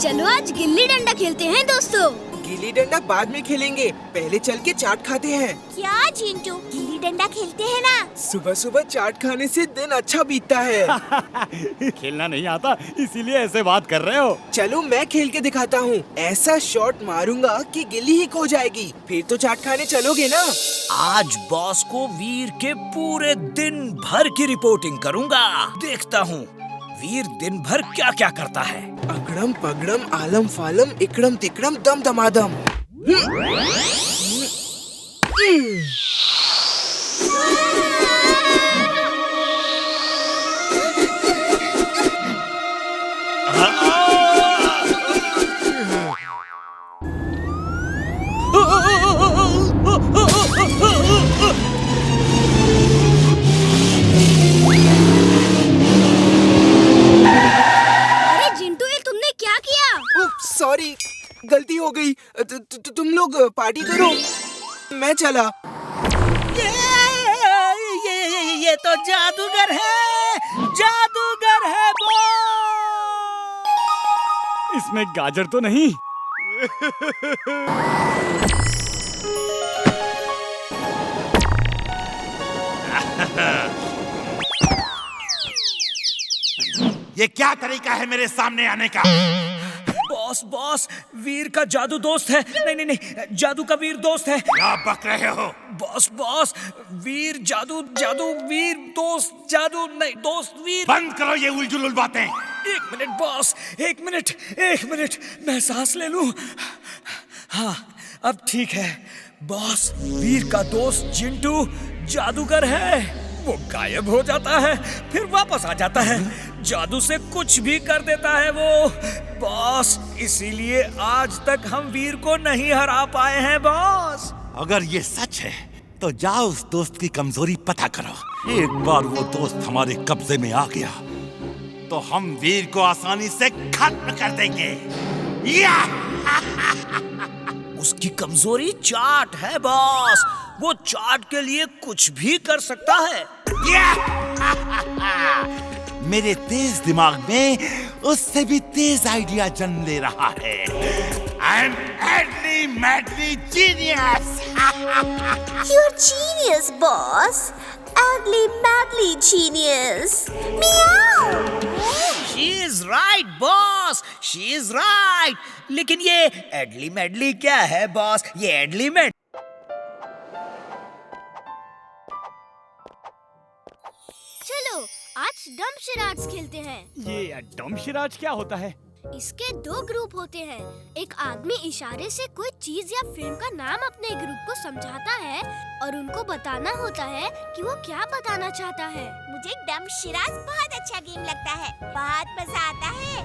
चलो आज गिल्ली डंडा खेलते हैं दोस्तों। गिल्ली डंडा बाद में खेलेंगे, पहले चल के चाट खाते हैं। क्या चिंटू, गिल्ली डंडा खेलते हैं ना? सुबह सुबह चाट खाने से दिन अच्छा बीतता है। खेलना नहीं आता इसीलिए ऐसे बात कर रहे हो। चलो मैं खेल के दिखाता हूँ। ऐसा शॉट मारूंगा कि गिल्ली ही खो जाएगी। फिर तो चाट खाने चलोगे ना? आज बॉस को वीर के पूरे दिन भर की रिपोर्टिंग करूंगा। देखता हूँ वीर दिन भर क्या क्या करता है। अकड़म पगड़म आलम फालम इकड़म तिकड़म दम दमादम। सॉरी, गलती हो गई। तुम लोग पार्टी करो, मैं चला। ये तो जादूगर है, जादूगर है बॉस। इसमें गाजर तो नहीं? ये क्या तरीका है मेरे सामने आने का? बॉस बॉस, वीर का जादू दोस्त है। नहीं नहीं नहीं, जादू का वीर दोस्त है। क्या बक रहे हो? बॉस बॉस, वीर जादू, जादू वीर दोस्त, जादू नहीं दोस्त वीर। बंद करो ये उलझुल बातें। एक मिनट बॉस, एक मिनट, मैं सांस ले लूं। हाँ अब ठीक है। बॉस, वीर का दोस्त चिंटू जादूगर है। वो गायब हो जाता है फिर वापस आ जाता है, जादू से कुछ भी कर देता है वो। बॉस, इसीलिए आज तक हम वीर को नहीं हरा पाए हैं बॉस। अगर ये सच है तो जाओ उस दोस्त की कमजोरी पता करो। एक बार वो दोस्त हमारे कब्जे में आ गया तो हम वीर को आसानी से खत्म कर देंगे। या! उसकी कमजोरी चाट है बॉस। वो चाट के लिए कुछ भी कर सकता है। मेरे तेज दिमाग में उससे भी तेज आइडिया जन्म ले रहा है। आई एम एडली madly genius. You're genius, boss. Ugly, madly genius. Meow. She is right, boss. She is right. लेकिन ये एडली मैडली क्या है बॉस? ये एडली मैड। चलो आज डम शराड्स खेलते हैं। ये डमशराज क्या होता है? इसके दो ग्रुप होते हैं। एक आदमी इशारे से कोई चीज या फिल्म का नाम अपने ग्रुप को समझाता है और उनको बताना होता है कि वो क्या बताना चाहता है। मुझे डम शिराज बहुत अच्छा गेम लगता है, बहुत मजा आता है।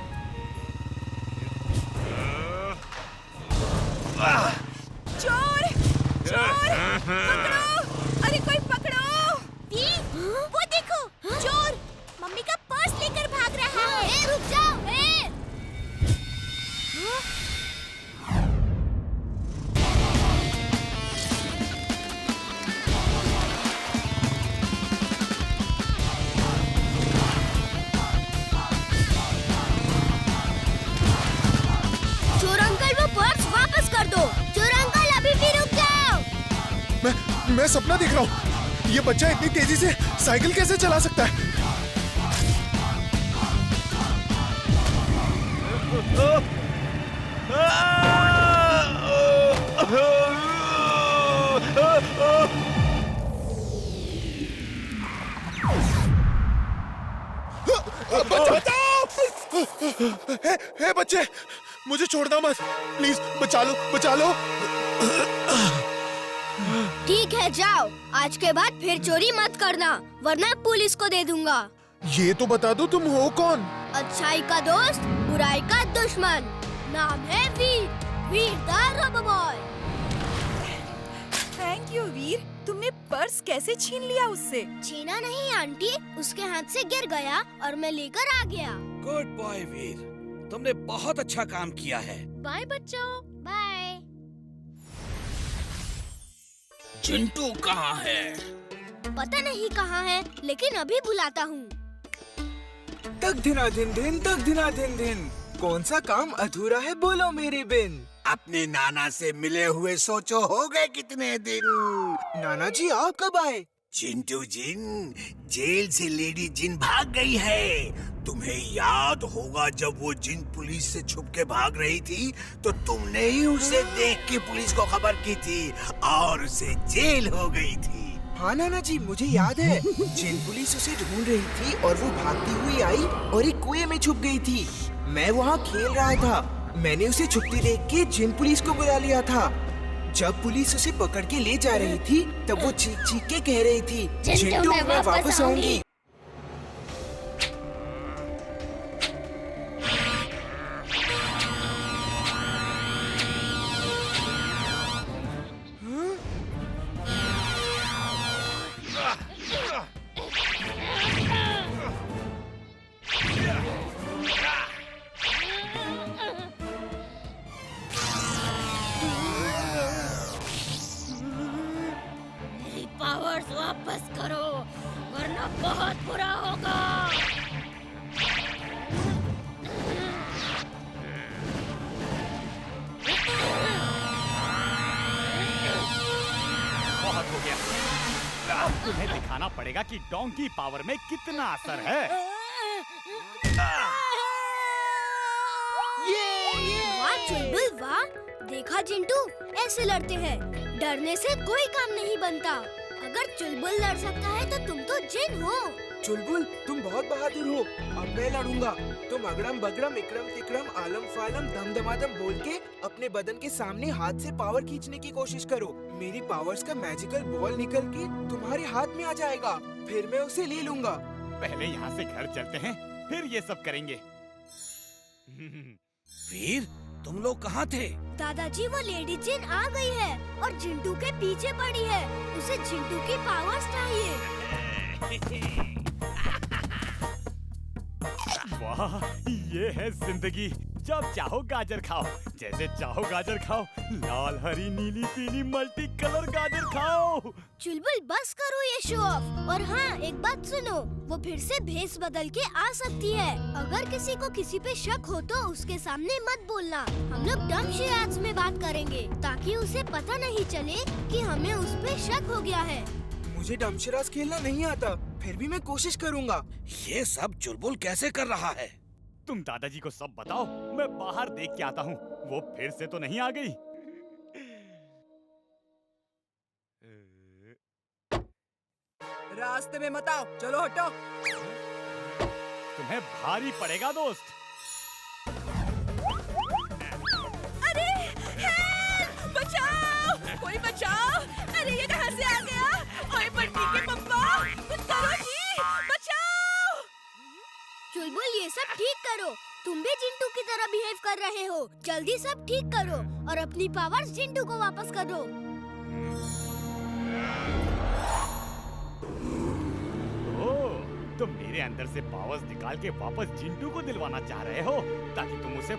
चोर, चोर, पकड़ो! अरे कोई पकड़ो! वो देखो, चोर मम्मी का पर्स लेकर भाग रहा है। रुक जाओ! चोर अंकल, वो पर्स वापस कर दो। चोर अंकल, अभी भी रुक जाओ। मैं सपना देख रहा हूँ। ये बच्चा इतनी तेजी से साइकिल कैसे चला सकता है? हे बच्चे, मुझे छोड़ना मत, प्लीज बचा लो, बचा लो। ठीक है, जाओ। आज के बाद फिर चोरी मत करना, वरना पुलिस को दे दूंगा। ये तो बता दो तुम हो कौन? अच्छाई का दोस्त, बुराई का दुश्मन। नाम है Veer, Veer the rubber boy. Thank you Veer, तुमने पर्स कैसे छीन लिया उससे? छीना नहीं आंटी, उसके हाथ से गिर गया और मैं लेकर आ गया। गुड बॉय वीर, तुमने बहुत अच्छा काम किया है। बाय बच्चों, बाय। चिंटू कहाँ है? पता नहीं कहाँ है, लेकिन अभी बुलाता हूँ। तक धिना धिन धिन, तक धिना धिन धिन। कौन सा काम अधूरा है बोलो मेरी बिन। अपने नाना से मिले हुए सोचो हो गए कितने दिन। नाना जी आप कब आए? चिंटू जिन, जेल से लेडी जिन भाग गई है। तुम्हें याद होगा जब वो जिन पुलिस से छुप के भाग रही थी तो तुमने ही उसे देख के पुलिस को खबर की थी और उसे जेल हो गई थी। हाँ नाना जी मुझे याद है। जिन पुलिस उसे ढूंढ रही थी और वो भागती हुई आई और एक कुएं में छुप गई थी। मैं वहाँ खेल रहा था, मैंने उसे छुपती देख के जिन पुलिस को बुला लिया था। जब पुलिस उसे पकड़ के ले जा रही थी तब वो चीख चीख के कह रही थी चिंटू मैं वापस आऊंगी। पावर्स वापस करो वरना बहुत बुरा होगा। बहुत हो गया। अब तुम्हें दिखाना पड़ेगा कि डोंकी पावर में कितना असर है। वाह चुलबुल वाह, देखा चिंटू ऐसे लड़ते हैं। डरने से कोई काम नहीं बनता। अगर चुलबुल लड़ सकता है तो तुम तो जिन हो। चुलबुल तुम बहुत बहादुर हो, अब मैं लड़ूंगा। तुम अगड़म बगड़म इकरम तिकरम आलम फालम दम दमादम बोल के अपने बदन के सामने हाथ से पावर खींचने की कोशिश करो। मेरी पावर्स का मैजिकल बॉल निकल के तुम्हारे हाथ में आ जाएगा, फिर मैं उसे ले लूंगा। पहले यहाँ से घर चलते हैं, फिर ये सब करेंगे। वीर तुम लोग कहाँ थे? दादाजी वो लेडी जिन आ गई है और जिंटू के पीछे पड़ी है। उसे जिंटू की पावर्स चाहिए। वाह ये है जिंदगी। जब चाहो गाजर खाओ, जैसे चाहो गाजर खाओ, लाल हरी नीली पीली मल्टी कलर गाजर खाओ। चुलबुल बस करो ये शो ऑफ। और हाँ एक बात सुनो, वो फिर से भेस बदल के आ सकती है। अगर किसी को किसी पे शक हो तो उसके सामने मत बोलना। हम लोग डम शिराज में बात करेंगे ताकि उसे पता नहीं चले कि हमें उस पे शक हो गया है। मुझे डमशराज खेलना नहीं आता, फिर भी मैं कोशिश करूंगा। ये सब चुलबुल कैसे कर रहा है? तुम दादाजी को सब बताओ, मैं बाहर देख के आता हूँ। वो फिर से तो नहीं आ गई? रास्ते में मत आओ, चलो हटो। तुम्हें भारी पड़ेगा दोस्त। अरे हेल्प! बचाओ, कोई बचाओ। अरे ये कहाँ से आ गया? ओए बंटी के पप्पा, कुछ करो जी, बचाओ। चुलबुल ये सब ठीक करो। तुम भी जिंटू की तरह बिहेव कर रहे हो। जल्दी सब ठीक करो और अपनी पावर्स जिंटू को वापस कर दो। तुम मेरे अंदर से पावर्स निकाल के वापस जिंटू को दिलवाना चाह रहे हो ताकि तुम उसे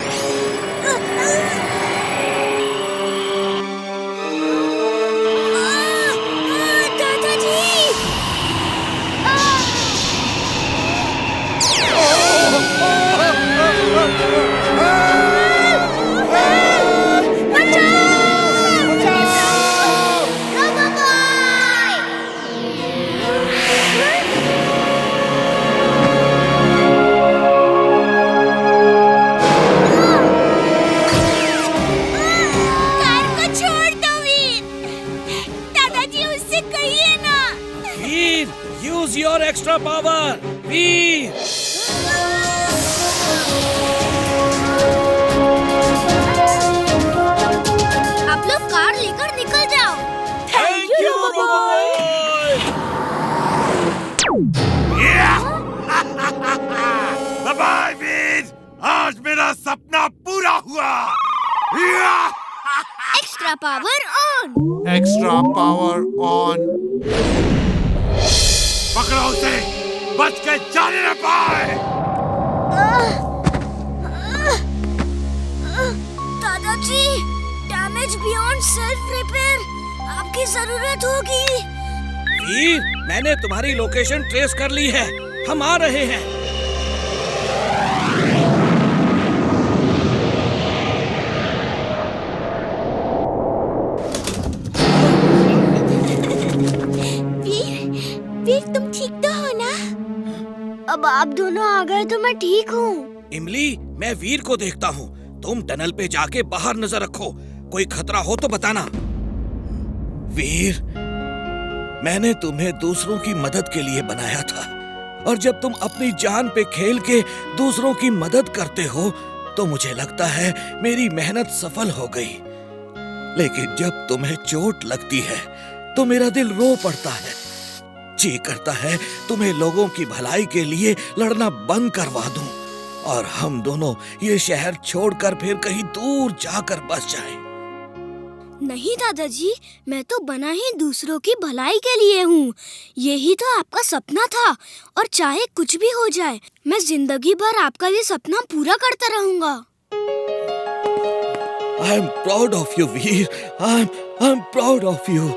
एक्स्ट्रा पावर वीर। आप लोग कार लेकर निकल जाओ। थैंक यू बाय बाय वीर, आज मेरा सपना पूरा हुआ। Extra power on. Extra power on. पकड़ो उसे, बच के जाने न पाए। दादाजी, डैमेज बियॉन्ड सेल्फ रिपेयर, आपकी जरूरत होगी। वीर, मैंने तुम्हारी लोकेशन ट्रेस कर ली है, हम आ रहे हैं। अब आप दोनों आ गए तो मैं ठीक हूँ। इमली, मैं वीर को देखता हूँ। तुम टनल पे जाके बाहर नजर रखो, कोई खतरा हो तो बताना। वीर, मैंने तुम्हें दूसरों की मदद के लिए बनाया था, और जब तुम अपनी जान पे खेल के दूसरों की मदद करते हो तो मुझे लगता है मेरी मेहनत सफल हो गई। लेकिन जब तुम्हें चोट लगती है तो मेरा दिल रो पड़ता है। जी करता है तुम्हें लोगों की भलाई के लिए लड़ना बंद करवा दूं और हम दोनों ये शहर छोड़कर फिर कहीं दूर जाकर बस जाएं। नहीं दादाजी, मैं तो बना ही दूसरों की भलाई के लिए हूँ। यही तो आपका सपना था, और चाहे कुछ भी हो जाए मैं जिंदगी भर आपका ये सपना पूरा करता रहूँगा। I am proud of you, Veer. I'm proud of you।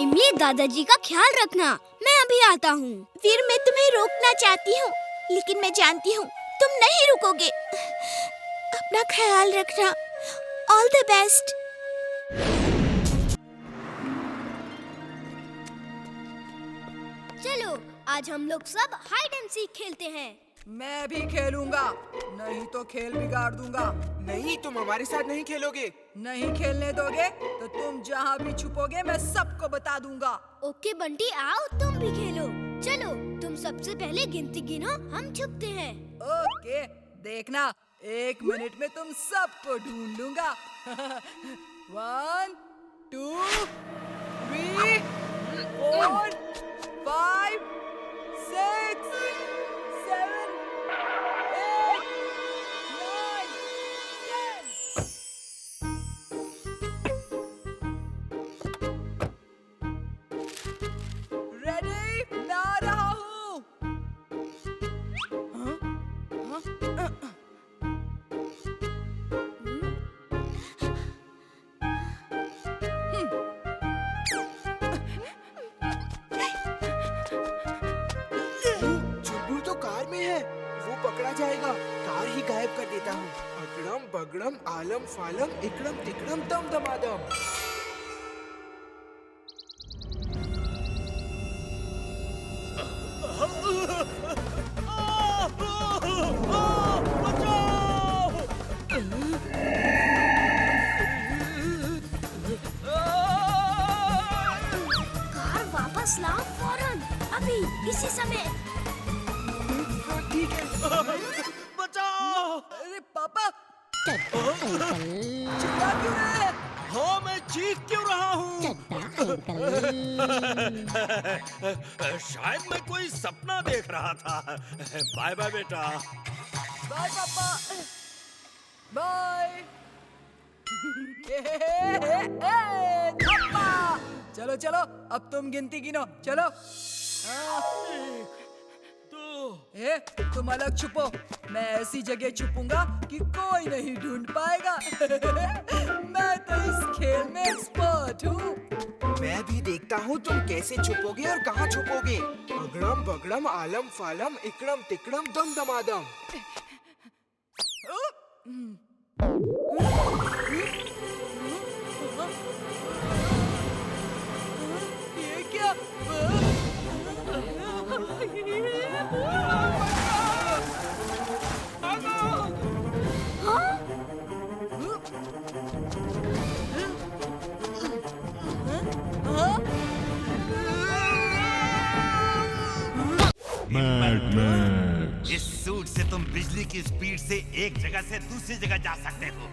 इमली, दादाजी का ख्याल रखना, मैं अभी आता हूँ। वीर, मैं तुम्हें रोकना चाहती हूँ, लेकिन मैं जानती हूँ तुम नहीं रुकोगे। अपना ख्याल रखना। All the best. चलो आज हम लोग सब हाइड एंड सीक खेलते हैं। मैं भी खेलूंगा, नहीं तो खेल बिगाड़ दूंगा। नहीं, तुम हमारे साथ नहीं खेलोगे। नहीं खेलने दोगे तो तुम जहाँ भी छुपोगे मैं सबको बता दूंगा। ओके बंटी, आओ तुम भी खेलो। चलो तुम सबसे पहले गिनती गिनो, हम छुपते हैं। ओके, देखना 1 मिनट में तुम सबको ढूंढ लूंगा। 1 2 3 4 5 6 7 8 9 10। रेडी? मैं आ रहा हूँ। चुलबुल तो कार में है, वो पकड़ा जाएगा। कार ही गायब कर देता हूँ। अगड़म बगड़म आलम फालम इकड़म तिकड़म दम दमादम। कार वापस लाओ फौरन, अभी इसी समय। ठीक है। अरे पापा, चिल्ला क्यों रहे हैं? हाँ, मैं चीख क्यों रहा हूँ? शायद मैं कोई सपना देख रहा था। बाय बाय बेटा। बाय पापा। बाय। थप्पा। चलो चलो, अब तुम गिनती गिनो। चलो। 1 2। तुम अलग छुपो, मैं ऐसी जगह छुपूंगा कि कोई नहीं ढूंढ पाएगा। मैं तो इस खेल में एक्सपर्ट हूँ। मैं भी देखता हूँ तुम कैसे छुपोगे और कहाँ छुपोगे। अगड़म बगड़म आलम फालम इकड़म तिकड़म दम दमादम। ये क्या? इस सूट से तुम बिजली की स्पीड से एक जगह से दूसरी जगह जा सकते हो।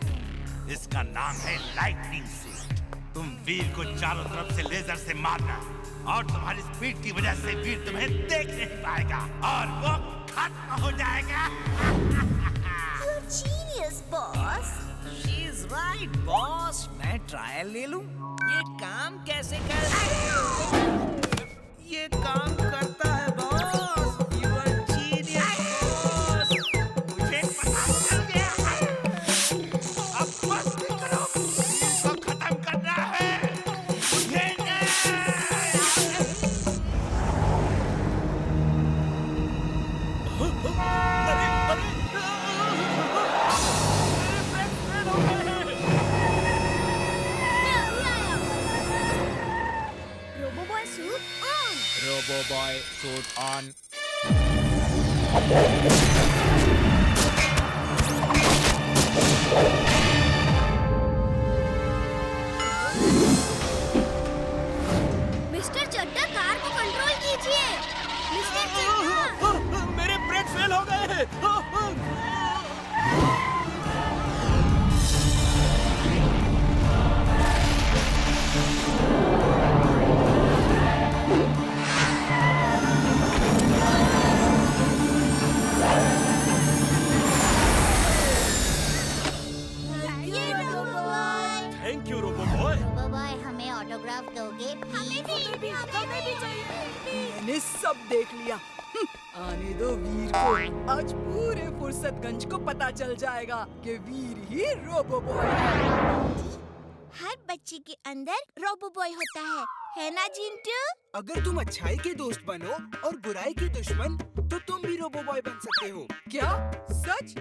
इसका नाम है लाइटनिंग सूट। तुम वीर को चारों तरफ से लेजर से मारना, और तुम्हारी स्पीड की वजह से वीर तुम्हें देख नहीं पाएगा और वो खत्म हो जाएगा। Genius boss. She is right boss. मैं ट्रायल ले लूं? ये काम कैसे ये काम करता है boss. You are genius boss. मुझे पता चल गया है। अब बस करो, इसको खत्म करना है। मुझे robo boy suit on. Robo boy suit on. Mister Chadda, car को कंट्रोल कीजिए। मिस्टर चड्डा। मेरे ब्रेक फेल हो गए हैं। Thank you robo boy. Bye, हमें ऑटोग्राफ दोगे? हमें भी चाहिए। मैंने सब देख लिया। आने दो वीर को। आज पूरे फुर्सतगंज को पता चल जाएगा कि वीर ही रोबो बॉय है। हर बच्चे के अंदर रोबो बॉय होता है ना जिंटू? अगर तुम अच्छाई के दोस्त बनो और बुराई के दुश्मन, तो तुम भी रोबो बॉय बन सकते हो। क्या सच?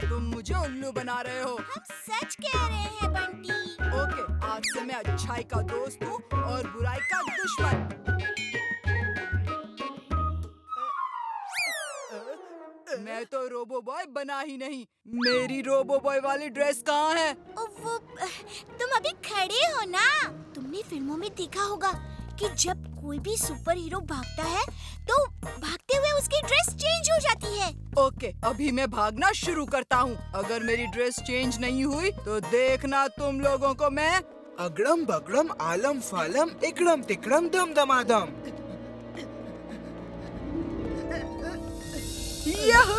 तुम मुझे उल्लू बना रहे हो। हम सच कह रहे हैं बंटी। ओके, आज से मैं अच्छाई का दोस्त हूँ और बुराई का दुश्मन। मैं तो रोबो बॉय बना ही नहीं। मेरी रोबो बॉय वाली ड्रेस कहाँ है? वो तुम अभी खड़े हो ना? तुमने फिल्मों में देखा होगा कि जब कोई भी सुपर हीरो भागता है तो भागते हुए उसकी ड्रेस चेंज हो जाती है। ओके, अभी मैं भागना शुरू करता हूँ। अगर मेरी ड्रेस चेंज नहीं हुई तो देखना तुम लोगों को मैं। अगड़म बगड़म आलम फालम इकड़म तिकड़म दम दमादम। याहू!